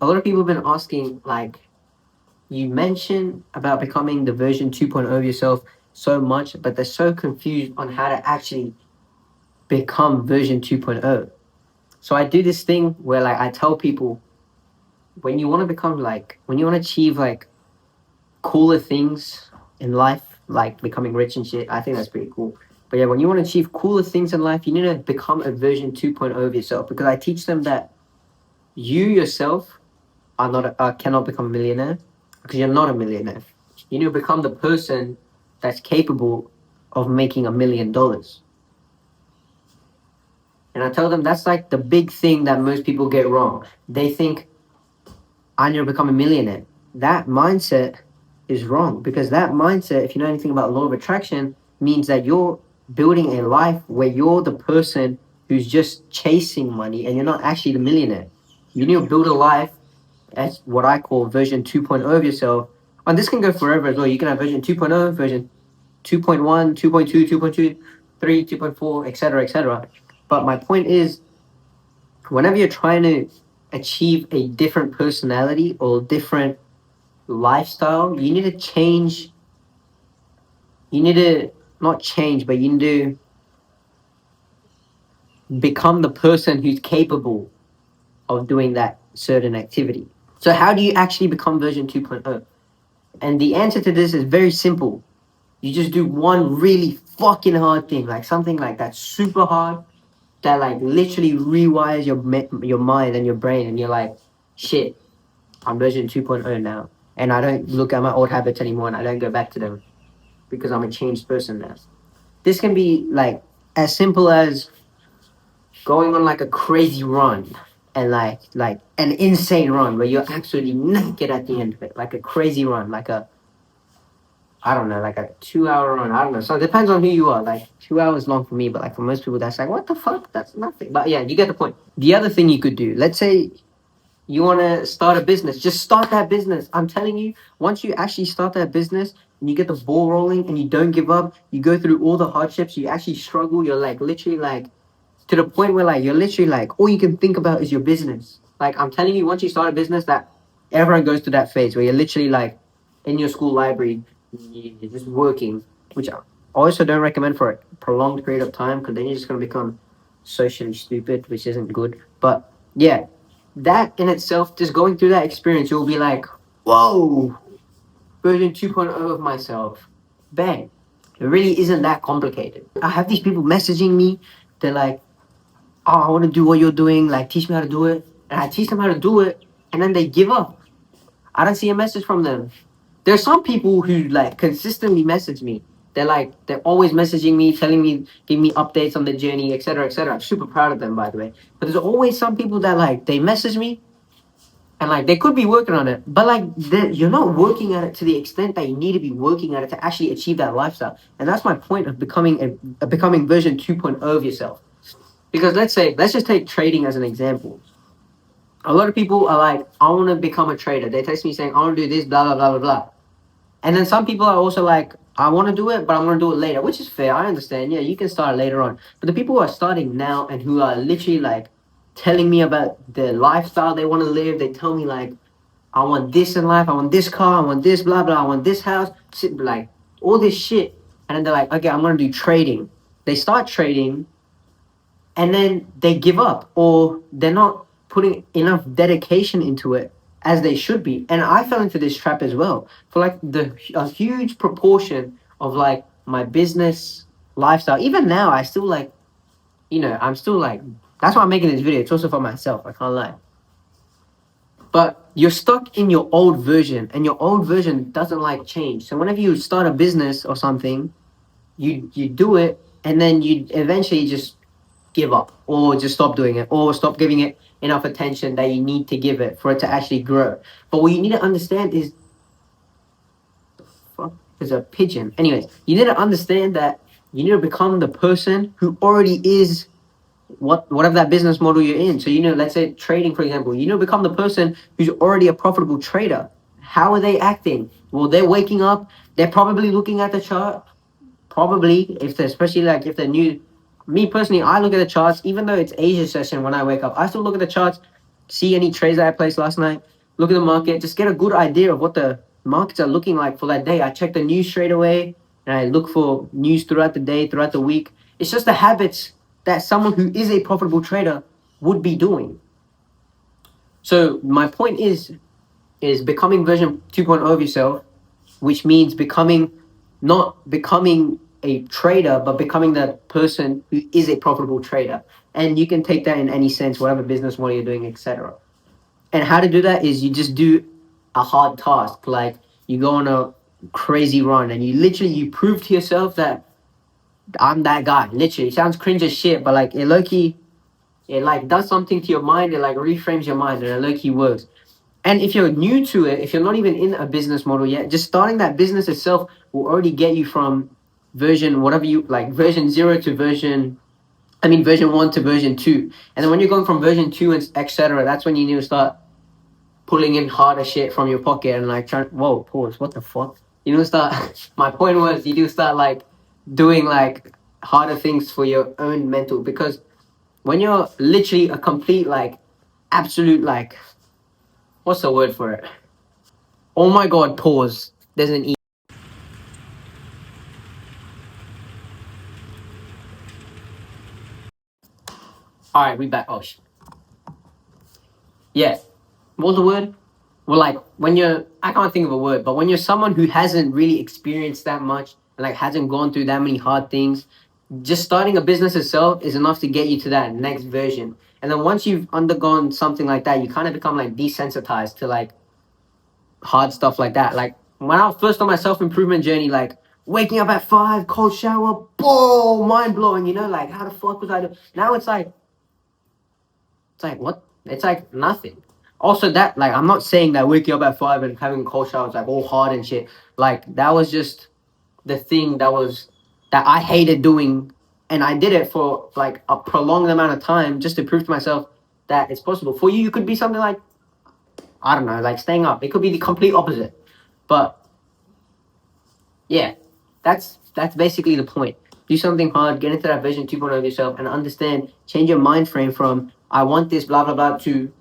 A lot of people have been asking, like, you mentioned about becoming the version 2.0 of yourself so much, but they're so confused on how to actually become version 2.0. So I do this thing where, like, I tell people, when you want to become, like, when you want to achieve, like, cooler things in life, like becoming rich and shit, I think that's pretty cool. But yeah, when you want to achieve cooler things in life, you need to become a version 2.0 of yourself, because I teach them that you yourself are not cannot become a millionaire, because you're not a millionaire. You need to become the person that's capable of making $1 million. And I tell them that's like the big thing that most people get wrong. They think I need to become a millionaire. That mindset is wrong, because that mindset, if you know anything about law of attraction, means that you're building a life where you're the person who's just chasing money and you're not actually the millionaire. You need to build a life as what I call version 2.0 of yourself. And this can go forever as well. You can have version 2.0, version 2.1, 2.2, 2.23, 2.4, etc., etc. But my point is, whenever you're trying to achieve a different personality or different lifestyle, you need to change. You need to not change, but you need to become the person who's capable of doing that certain activity. So, how do you actually become version 2.0? And the answer to this is very simple. You just do one really fucking hard thing, like something like that super hard, that like literally rewires your mind and your brain, and you're like, shit, I'm version 2.0 now. And I don't look at my old habits anymore and I don't go back to them, because I'm a changed person now. This can be like as simple as going on like a crazy run, and like an insane run where you're absolutely naked at the end of it. Like a crazy run, like a, I don't know, like a 2 hour run. I don't know. So it depends on who you are. Like 2 hours long for me, but like for most people that's like, what the fuck? That's nothing. But yeah, you get the point. The other thing you could do, let's say you want to start a business, just start that business. I'm telling you, once you actually start that business and you get the ball rolling and you don't give up, you go through all the hardships, you actually struggle, you're like literally like to the point where like you're literally like all you can think about is your business. Like I'm telling you, once you start a business, that everyone goes to that phase where you're literally like in your school library, you're just working, which I also don't recommend for a prolonged period of time, because then you're just gonna become socially stupid, which isn't good. But yeah, that in itself, just going through that experience, you'll be like, whoa, version 2.0 of myself. Bang. It really isn't that complicated. I have these people messaging me. They're like, oh, I want to do what you're doing. Like, teach me how to do it. And I teach them how to do it. And then they give up. I don't see a message from them. There's some people who like consistently message me. They're always messaging me, telling me, giving me updates on the journey, etc., etc. I'm super proud of them, by the way. But there's always some people that like they message me, and like they could be working on it, but like you're not working at it to the extent that you need to be working at it to actually achieve that lifestyle. And that's my point of becoming becoming version 2.0 of yourself. Because let's just take trading as an example. A lot of people are like, I want to become a trader. They text me saying, I want to do this, blah blah blah blah blah. And then some people are also like, I want to do it, but I'm going to do it later, which is fair. I understand. Yeah, you can start later on. But the people who are starting now and who are literally like telling me about the lifestyle they want to live, they tell me like, I want this in life, I want this car, I want this, blah, blah, I want this house, like all this shit. And then they're like, okay, I'm going to do trading. They start trading and then they give up, or they're not putting enough dedication into it as they should be. And I fell into this trap as well. For like a huge proportion of like my business lifestyle, even now, I still like, I'm still like, that's why I'm making this video. It's also for myself, I can't lie. But you're stuck in your old version, and your old version doesn't like change. So whenever you start a business or something, you do it, and then you eventually just give up, or just stop doing it, or stop giving it enough attention that you need to give it for it to actually grow. But what you need to understand is, fuck, there's a pigeon. Anyways, you need to understand that you need to become the person who already is whatever that business model you're in. So let's say trading, for example, become the person who's already a profitable trader. How are they acting? Well, they're waking up, they're probably looking at the chart. Probably, if they're, especially like if they're new. Me personally, I look at the charts, even though it's Asia session when I wake up, I still look at the charts. see any trades that I placed last night, look at the market, just get a good idea of what the markets are looking like for that day. I check the news straight away and I look for news throughout the day, throughout the week. It's just the habits that someone who is a profitable trader would be doing. So my point is becoming version 2.0 of yourself, which means not becoming a trader, but becoming the person who is a profitable trader. And you can take that in any sense, whatever business model you're doing, etc. And how to do that is you just do a hard task, like you go on a crazy run and you prove to yourself that I'm that guy. Literally, it sounds cringe as shit, but like it like does something to your mind. It like reframes your mind, and it low-key works. And if you're new to it, if you're not even in a business model yet, just starting that business itself will already get you from version whatever you like, version 0 to version 1 to version 2. And then when you're going from version 2 and etc., that's when you need to start pulling in harder shit from your pocket and like trying. Whoa, pause. What the fuck? You know, start. My point was, you do start like doing like harder things for your own mental, because when you're literally a complete like absolute like, what's the word for it? Oh my god, pause. There's an All right, we back. Oh shit. Yeah. What was the word? Well, like when you're, I can't think of a word, but when you're someone who hasn't really experienced that much and like hasn't gone through that many hard things, just starting a business itself is enough to get you to that next version. And then once you've undergone something like that, you kind of become like desensitized to like hard stuff like that. Like when I was first on my self improvement journey, like waking up at 5, cold shower, boom, mind blowing. You know, like how the fuck was I doing? Now it's like what? It's like nothing. Also, that like I'm not saying that waking up at 5 and having a cold shower is like all hard and shit. Like that was just the thing that I hated doing, and I did it for like a prolonged amount of time just to prove to myself that it's possible. For you, you could be something like, I don't know, like staying up. It could be the complete opposite. But yeah, that's basically the point. Do something hard, get into that vision 2.0 of yourself, and understand, change your mind frame from I want this blah blah blah to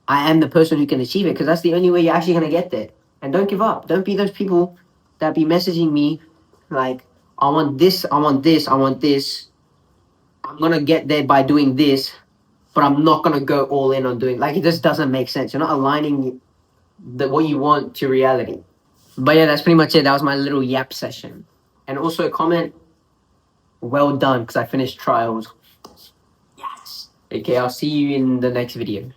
I am the person who can achieve it, because that's the only way you're actually gonna get there. And don't give up. Don't be those people that be messaging me like, I want this, I want this, I want this. I'm gonna get there by doing this, but I'm not gonna go all in on doing, like, it just doesn't make sense. You're not aligning what you want to reality. But yeah, that's pretty much it. That was my little yap session. And also a comment, well done, because I finished trials. Yes. Okay, I'll see you in the next video.